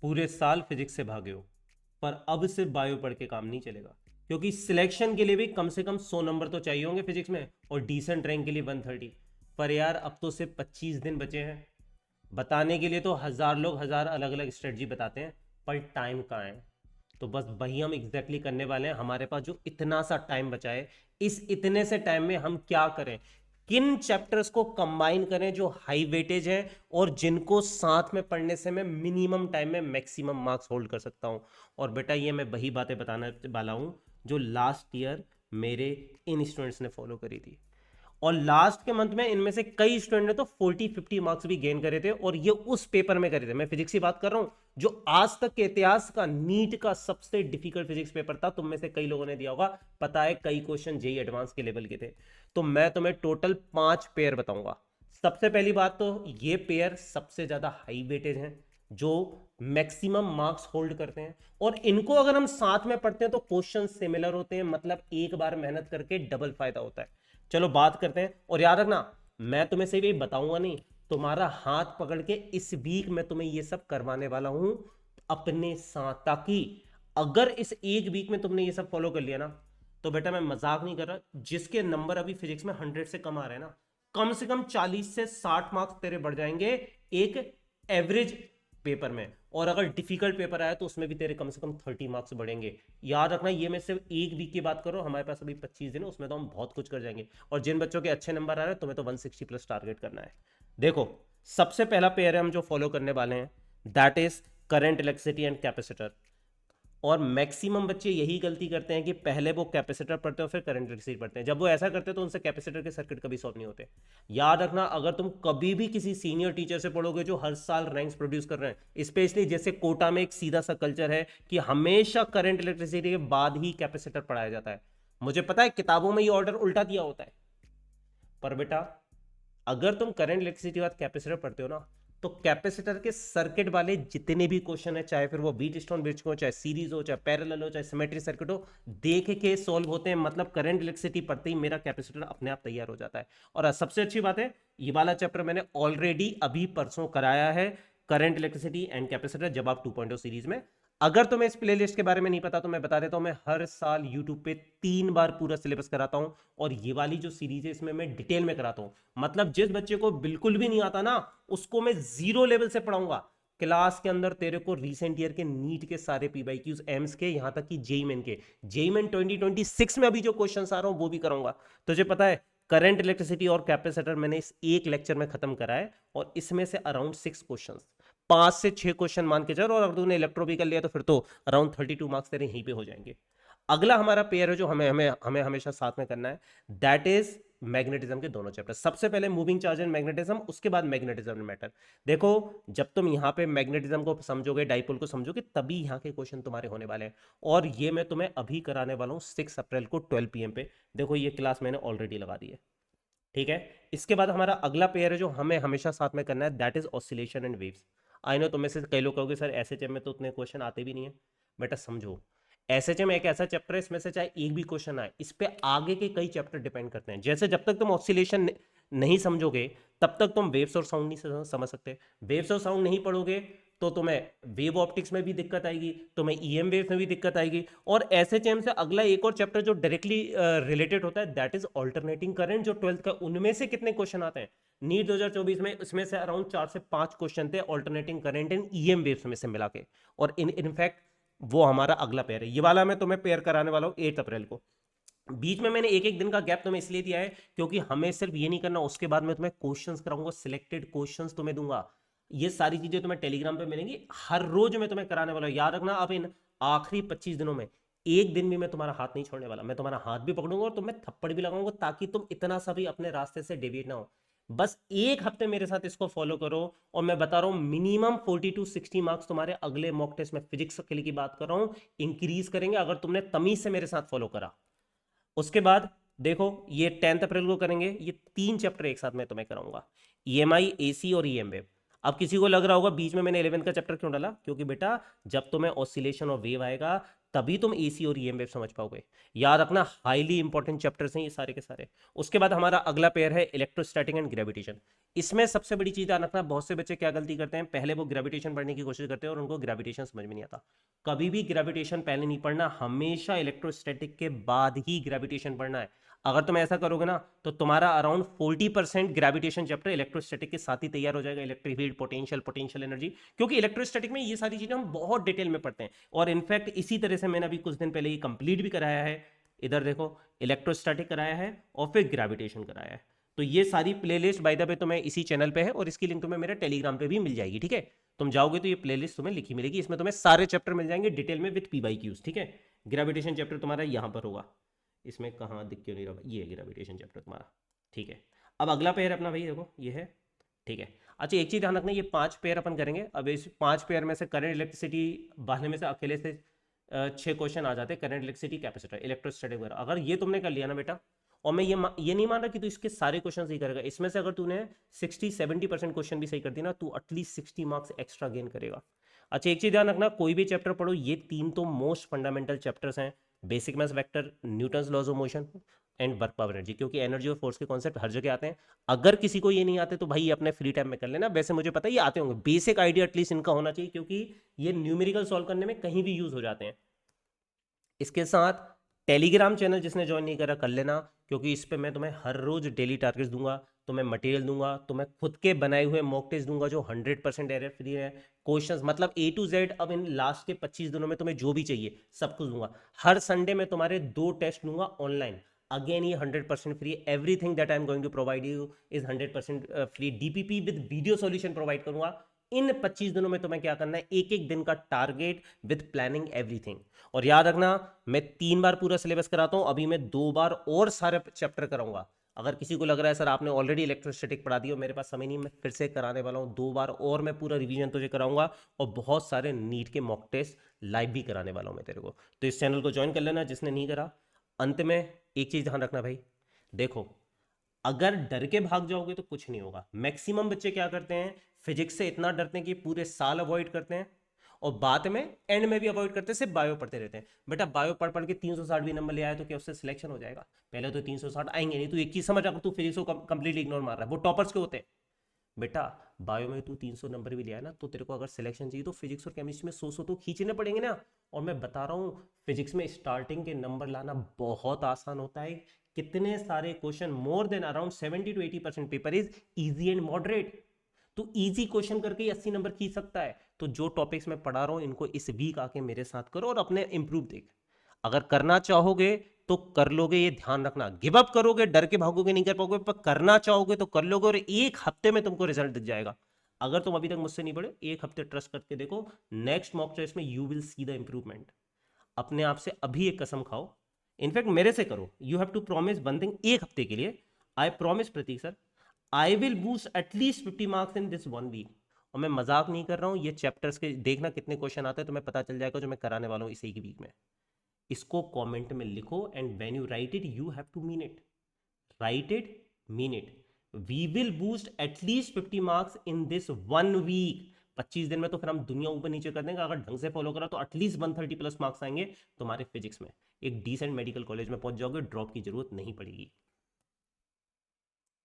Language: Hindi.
पूरे साल फिजिक्स से भागे हो, पर अब सिर्फ बायो पढ़ के काम नहीं चलेगा, क्योंकि सिलेक्शन के लिए भी कम से कम 100 नंबर तो चाहिए होंगे फिजिक्स में, और डिसेंट रैंक के लिए 130। पर यार अब तो सिर्फ 25 दिन बचे हैं। बताने के लिए तो हजार लोग हजार अलग अलग स्ट्रेटजी बताते हैं, पर टाइम कहाँ है। तो बस वही हम एग्जैक्टली करने वाले हैं। हमारे पास जो इतना सा टाइम बचा है, इस इतने से टाइम में हम क्या करें, किन चैप्टर्स को कंबाइन करें जो हाई वेटेज है और जिनको साथ में पढ़ने से मैं मिनिमम टाइम में मैक्सिमम मार्क्स होल्ड कर सकता हूं। और बेटा ये मैं वही बातें बताने वाला हूं जो लास्ट ईयर मेरे इन स्टूडेंट्स ने फॉलो करी थी। और लास्ट के मंथ में इनमें से कई स्टूडेंट ने तो 40-50 मार्क्स भी गेन करे थे, और ये उस पेपर में करे थे। मैं फिजिक्स की बात कर रहा हूं जो आज तक के इतिहास का नीट का सबसे डिफिकल्ट फिजिक्स पेपर था। तुम में से कई लोगों ने दिया होगा, पता है कई क्वेश्चन जेई एडवांस के लेवल के थे। तो मैं तुम्हें टोटल 5 पेयर बताऊंगा। सबसे पहली बात तो ये पेयर सबसे ज्यादा हाई वेटेज हैं, जो मैक्सिमम मार्क्स होल्ड करते हैं, और इनको अगर हम साथ में पढ़ते हैं तो क्वेश्चन सिमिलर होते हैं, मतलब एक बार मेहनत करके डबल फायदा होता है। चलो बात करते हैं, और याद रखना मैं तुम्हें सिर्फ ये बताऊंगा नहीं, तुम्हारा हाथ पकड़ के इस वीक मैं तुम्हें ये सब करवाने वाला हूं अपने साथ, ताकि अगर इस एक वीक में तुमने ये सब फॉलो कर लिया ना, तो बेटा मैं मजाक नहीं कर रहा, जिसके नंबर अभी फिजिक्स में 100 से कम आ रहे हैं ना, कम से कम 40 से 60 मार्क्स तेरे बढ़ जाएंगे एक एवरेज पेपर में। और अगर डिफिकल्ट पेपर आया तो उसमें भी तेरे कम से कम 30 मार्क्स बढ़ेंगे। याद रखना ये मैं सिर्फ एक वीक की बात कर रहा हूं, हमारे पास अभी 25 दिन है, उसमें तो हम बहुत कुछ कर जाएंगे। और जिन बच्चों के अच्छे नंबर आ रहे हैं तुम्हें तो 160 प्लस टारगेट करना है। देखो सबसे पहला पेयर है हम जो फॉलो करने वाले हैं, that is current electricity and capacitor. और मैक्सिमम बच्चे यही गलती करते हैं कि पहले वो कैपेसिटर पढ़ते हैं और फिर करंट इलेक्ट्रिसिटी पढ़ते हैं। जब वो ऐसा करते हैं तो उनसे कैपेसिटर के सर्किट कभी सॉल्व नहीं होते। याद रखना अगर तुम कभी भी किसी सीनियर टीचर से पढ़ोगे जो हर साल रैंक्स प्रोड्यूस कर रहे हैं, स्पेशली जैसे कोटा में एक सीधा सा कल्चर है कि हमेशा करंट इलेक्ट्रिसिटी के बाद ही कैपेसिटर पढ़ाया जाता है। मुझे पता है किताबों में ये ऑर्डर उल्टा दिया होता है, पर बेटा अगर तुम करंट इलेक्ट्रिसिटी के बाद कैपेसिटर पढ़ते हो ना, तो कैपेसिटर के सर्किट वाले जितने भी क्वेश्चन है, चाहे फिर वो व्हीट स्टोन ब्रिज हो, चाहे सीरीज हो, चाहे पैरेलल हो, चाहे सिमेट्री सर्किट हो, देख के सॉल्व होते हैं। मतलब करंट इलेक्ट्रिसिटी पढ़ते ही मेरा कैपेसिटर अपने आप तैयार हो जाता है। और सबसे अच्छी बात है, ये वाला चैप्टर मैंने ऑलरेडी अभी परसों कराया है, करंट इलेक्ट्रिसिटी एंड कैपेसिटर, जब आप 2.0 सीरीज में। अगर तुम्हें इस प्लेलिस्ट के बारे में नहीं पता तो मैं बता देता हूं, मैं हर साल यूट्यूब पे 3 बार पूरा सिलेबस कराता हूं, और ये वाली जो सीरीज है इसमें मैं डिटेल में कराता हूं। मतलब जिस बच्चे को बिल्कुल भी नहीं आता ना, उसको मैं जीरो लेवल से पढ़ाऊंगा। क्लास के अंदर तेरे को रीसेंट ईयर के नीट के सारे पीवाईक्यूज, एम्स के, यहां तक कि जेई मेन के, जेई मेन 2026 में अभी जो क्वेश्चन आ रहा हूं वो भी कराऊंगा। तुझे पता है करंट इलेक्ट्रिसिटी और कैपेसिटर मैंने इस एक लेक्चर में खत्म करा है, और इसमें से अराउंड 6 क्वेश्चन, 5 से 6 क्वेश्चन मान के चल, और अगर तूने इलेक्ट्रो भी कर लिया तो फिर तो अराउंड 32 मार्क्स तेरे यहीं पे हो जाएंगे। अगला हमारा पेयर है जो हमें हमें हमें हमेशा साथ में करना है, दैट इज मैग्नेटिज्म के दोनों चैप्टर। सबसे पहले मूविंग चार्ज एंड मैग्नेटिज्म, उसके बाद मैग्नेटिज्म एंड मैटर। देखो जब तुम यहां पे मैग्नेटिज्म को समझोगे, डाइपोल को समझोगे, तभी यहां के क्वेश्चन तुम्हारे होने वाले हैं। और ये मैं तुम्हें अभी कराने वाला हूं 6 अप्रैल को 12 PM पे। देखो ये क्लास मैंने ऑलरेडी लगा दी है, ठीक है। इसके बाद हमारा अगला पेयर है जो हमें हमेशा साथ में करना है, that is oscillation and waves. I know तुम्हें से कई लोग कहोगे सर एसएचएम में तो उतने क्वेश्चन आते भी नहीं है। बेटा समझो, एसएचएम एक ऐसा चैप्टर है, इसमें से चाहे एक भी क्वेश्चन आए, इस पे आगे के कई चैप्टर डिपेंड करते हैं। जैसे जब तक तुम ऑसिलेशन नहीं समझोगे तब तक तुम वेव्स और साउंड नहीं समझ सकते। वेव्स और साउंड नहीं पढ़ोगे तो तुम्हें वेव ऑप्टिक्स में भी दिक्कत आएगी, तुम्हें ईएम वेव्स में भी दिक्कत आएगी। और एसएचएम से अगला एक और चैप्टर जो डायरेक्टली रिलेटेड होता है, दैट इज ऑल्टरनेटिंग करंट, जो 12th का, उनमें से कितने क्वेश्चन आते हैं नीट 2024 में, इसमें से अराउंड 4 से 5 क्वेश्चन थे alternating current and EM waves में से मिला के। और इनफैक्ट वो हमारा अगला पेयर है, ये वाला मैं तुम्हें पेयर कराने वाला हूँ 8 अप्रैल को। बीच में मैंने एक एक दिन का गैप तुम्हें इसलिए दिया है क्योंकि हमें सिर्फ ये नहीं करना, उसके बाद मैं तुम्हें क्वेश्चंस कराऊंगा, सिलेक्टेड क्वेश्चंस तुम्हें दूंगा। ये सारी चीजें तुम्हें टेलीग्राम पे मिलेंगी, हर रोज मैं तुम्हें कराने वाला हूं। याद रखना अब इन आखिरी 25 दिनों में एक दिन भी मैं तुम्हारा हाथ नहीं छोड़ने वाला। मैं तुम्हारा हाथ भी पकड़ूंगा और तुम्हें थप्पड़ भी लगाऊंगा, ताकि तुम इतना सा भी अपने रास्ते से डेविएट ना हो। बस एक हफ्ते मेरे साथ इसको फॉलो करो, और मैं बता रहा हूं मिनिमम 40 to 60 मार्क्स तुम्हारे अगले मॉक टेस्ट में, फिजिक्स के लिए की बात कर रहा हूं, इंक्रीज करेंगे अगर तुमने तमीज से मेरे साथ फॉलो करा। उसके बाद देखो ये 10 अप्रैल को करेंगे, ये 3 चैप्टर एक साथ मैं तुम्हें कराऊंगा, ईएमआई, एसी और ईएम वेव। अब किसी को लग रहा होगा बीच में मैंने 11th का चैप्टर क्यों डाला, क्योंकि बेटा जब तुम्हें ऑसिलेशन और वेव आएगा तभी तुम एसी और ईएम वेव समझ पाओगे। याद रखना हाईली इंपॉर्टेंट चैप्टर्स हैं ये सारे के सारे। उसके बाद हमारा अगला पेयर है इलेक्ट्रोस्टैटिक एंड ग्रेविटेशन। इसमें सबसे बड़ी चीज ध्यान रखना, बहुत से बच्चे क्या गलती करते हैं, पहले वो ग्रेविटेशन पढ़ने की कोशिश करते हैं और उनको ग्रेविटेशन समझ में नहीं आता। कभी भी ग्रेविटेशन पहले नहीं पढ़ना, हमेशा इलेक्ट्रोस्टैटिक के बाद ही ग्रेविटेशन पढ़ना है। अगर तुम ऐसा करोगे ना तो तुम्हारा अराउंड 40% ग्रेविटेशन चैप्टर इलेक्ट्रोस्टैटिक के साथ ही तैयार हो जाएगा। Electric field, potential, potential energy, क्योंकि इलेक्ट्रोस्टैटिक में ये सारी चीजें हम बहुत डिटेल में पढ़ते हैं। और इनफैक्ट इसी तरह से मैंने अभी कुछ दिन पहले ये कंप्लीट भी कराया है। इधर देखो, इलेक्ट्रोस्टैटिक कराया है और फिर ग्रेविटेशन कराया है। तो ये सारी प्लेलिस्ट बाय द वे तुम्हें इसी चैनल पे है और इसकी लिंक तुम्हें मेरे टेलीग्राम पे भी मिल जाएगी, ठीक है। तुम जाओगे तो ये प्लेलिस्ट तुम्हें लिखी मिलेगी, इसमें तुम्हें सारे चैप्टर मिल जाएंगे डिटेल में विद PYQs, ठीक है। ग्रेविटेशन चैप्टर तुम्हारा यहाँ पर होगा, इसमें कहाँ दिख क्यों नहीं रहा, ये है ग्रेविटेशन चैप्टर तुम्हारा, ठीक है। अब अगला पेयर अपना भाई देखो ये है, ठीक है। अच्छा एक चीज ध्यान रखना, ये 5 पेयर अपन करेंगे। अब इस 5 पेयर में से करंट इलेक्ट्रिसिटी बहाने में से अकेले से 6 क्वेश्चन आ जाते हैं, करंट इलेक्ट्रिसिटी, कैपेसिटर, इलेक्ट्रोस्टैटिक वगैरह। अगर ये तुमने कर लिया ना बेटा, और मैं ये नहीं मान रहा कि तू इसके सारे क्वेश्चन सही करेगा, इसमें से अगर तूने 60-70% क्वेश्चन भी सही कर दी ना, तू एटलीस्ट 60 मार्क्स एक्स्ट्रा गेन करेगा। अच्छा एक चीज ध्यान रखना, कोई भी चैप्टर पढ़ो, ये 3 तो मोस्ट फंडामेंटल चैप्टर्स हैं, basic maths, vector, Newton's laws of motion and work power energy, क्योंकि एनर्जी और फोर्स के कॉन्सेप्ट हर जगह आते हैं। अगर किसी को ये नहीं आते तो भाई ये अपने फ्री टाइम में कर लेना, वैसे मुझे पता है ये आते होंगे, बेसिक आइडिया एटलीस्ट इनका होना चाहिए, क्योंकि ये न्यूमेरिकल सॉल्व करने में कहीं भी यूज हो जाते हैं। इसके साथ टेलीग्राम चैनल जिसने ज्वाइन नहीं करा कर लेना, क्योंकि इस पे मैं तुम्हें हर रोज डेली टारगेट्स दूंगा, तुम्हें मटेरियल दूंगा, तुम्हें खुद के बनाए हुए मॉक टेस्ट दूंगा जो 100% एरर फ्री है, क्वेश्चंस मतलब A to Z। अब इन लास्ट के 25 दिनों में तुम्हें जो भी चाहिए सब कुछ दूंगा। हर संडे में तुम्हारे 2 टेस्ट दूंगा ऑनलाइन, अगेन ये 100% free. Everything that I am going to provide you is 100% free. DPP with video solution provide करूंगा। इन 25 दिनों में तुम्हें क्या करना है, एक एक दिन का टारगेट विद प्लानिंग एवरीथिंग। और याद रखना मैं 3 बार पूरा सिलेबस कराता हूं, अभी मैं 2 बार और सारे चैप्टर कराऊंगा। अगर किसी को लग रहा है सर आपने ऑलरेडी इलेक्ट्रोस्टैटिक पढ़ा दिया, मेरे पास समय नहीं, मैं फिर से कराने वाला हूं 2 बार और, मैं पूरा रिवीजन तुझे कराऊंगा और बहुत सारे नीट के मॉक टेस्ट लाइव भी कराने वाला हूं मैं तेरे को। तो इस चैनल को ज्वाइन कर लेना जिसने नहीं करा। अंत में एक चीज ध्यान रखना भाई, देखो अगर डर के भाग जाओगे तो कुछ नहीं होगा। मैक्सिमम बच्चे क्या करते हैं, फिजिक्स से इतना डरते हैं कि पूरे साल अवॉइड करते हैं और बाद में एंड में भी अवॉइड करते हैं, सिर्फ बायो पढ़ते रहते हैं। बेटा बायो पढ़ पढ़ के 360 भी नंबर ले आया तो क्या उससे सिलेक्शन हो जाएगा? पहले तो 360 आएंगे नहीं। तू एक चीज समझ, अगर तू फिजिक्स को कंप्लीटली इग्नोर मार रहा है, वो टॉपर्स के होते हैं। बेटा बायो में तू 300 नंबर भी लिया है ना, तो तेरे को अगर सिलेक्शन चाहिए तो फिजिक्स और केमिस्ट्री में 100 तो खींचने पड़ेंगे ना। और मैं बता रहा हूँ फिजिक्स में स्टार्टिंग के नंबर लाना बहुत आसान होता है। कितने सारे question, more than around 70 to 80% paper is easy and moderate. तो इजी क्वेश्चन करके ही 80 नंबर खींच सकता है। तो जो टॉपिक्स मैं पढ़ा रहा हूं इनको इस वीक आके मेरे साथ करो और अपने इंप्रूव देख। अगर करना चाहोगे तो कर लोगे, ये ध्यान रखना। गिव अप करोगे, डर के भागोगे, नहीं कर पाओगे, पर करना चाहोगे तो कर लोगे और 1 हफ्ते में तुमको रिजल्ट दिख जाएगा। अगर तुम अभी तक मुझसे नहीं पढ़े, 1 हफ्ते ट्रस्ट करके देखो, नेक्स्ट मॉक टेस्ट में you will see the improvement. अपने आप से अभी एक कसम खाओ, इनफैक्ट मेरे से करो। You have to promise one thing, 1 हफ्ते के लिए। I promise Prateek sir, I will boost at least 50 marks in this 1 week. और मैं मजाक नहीं कर रहा हूं, ये चैप्टर्स के देखना कितने क्वेश्चन आते हैं, तुम्हें पता चल जाएगा जो मैं कराने वाला हूं इस एक वीक में। इसको कमेंट में लिखो and when you write it you have to mean it. Write it, mean it. We will boost at least 50 marks in this 1 week. 25 दिन में तो फिर हम दुनिया ऊपर नीचे कर देंगे। अगर ढंग से फॉलो करा तो एटलीस्ट 130+ मार्क्स आएंगे तुम्हारे फिजिक्स में। एक डिसेंट मेडिकल कॉलेज में पहुंच जाओगे, ड्रॉप की जरूरत नहीं पड़ेगी।